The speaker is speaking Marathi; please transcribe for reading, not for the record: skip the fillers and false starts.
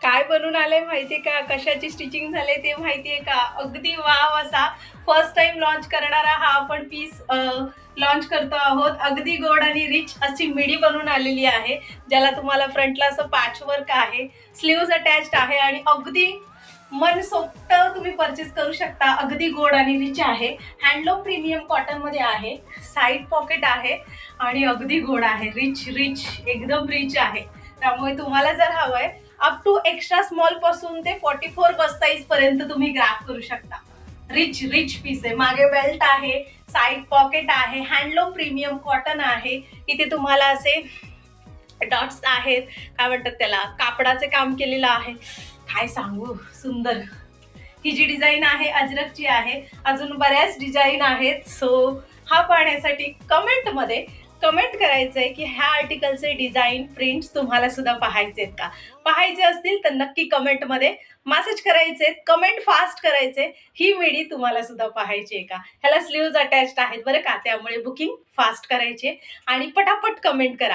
काय बनून आलंय माहितीये का? कशाची स्टिचिंग झाले ते माहितीये का? अगदी वाव असा फर्स्ट टाइम लॉन्च करणारा हा आपण पीस लॉन्च करतो आहोत. अगदी गोड आणि रिच अशी मिडी बनून आलेली आहे, ज्याला तुम्हाला फ्रंटला असं पॅचवर्क आहे, स्लीव्ज अटॅच्ड आहे आणि अगदी मनसोक्त तुम्ही परचेस करू शकता. अगदी गोड आणि रिच आहे. हँडलूम प्रीमियम कॉटन मध्ये आहे, साइड पॉकेट आहे आणि अगदी गोड आहे. रिच रिच एकदम रिच आहे. त्यामुळे तुम्हाला जर हवंय अप टू एक्स्ट्रा स्मॉल पासून ते 44 बस साईज पर्यंत तुम्ही ग्रॅब करू शकता. रिच रिच पीस आहे. मागे बेल्ट आहे, साइड पॉकेट आहे, हँडलूम प्रीमियम कॉटन आहे. इथे तुम्हाला असे डॉट्स आहेत, काय म्हणतात त्याला, कापडाचे काम केलेलं आहे. काय सांगू, सुंदर. ही जी डिझाईन आहे अजरकची आहे. अजून बऱ्याच डिझाईन आहेत. सो हा पाहण्यासाठी कमेंट करायचंय की ह्या आर्टिकलचे डिझाईन प्रिंट्स तुम्हाला सुद्धा पाहायचे का? पाहायचे असतील तर नक्की कमेंटमध्ये मेसेज करायचे, कमेंट फास्ट करायचे. ही मिडी तुम्हाला सुद्धा पाहायची आहे का? ह्याला स्लीव्ज अटॅच्ड आहेत बरं का, त्यामुळे बुकिंग फास्ट करायचे आणि पटापट कमेंट करा.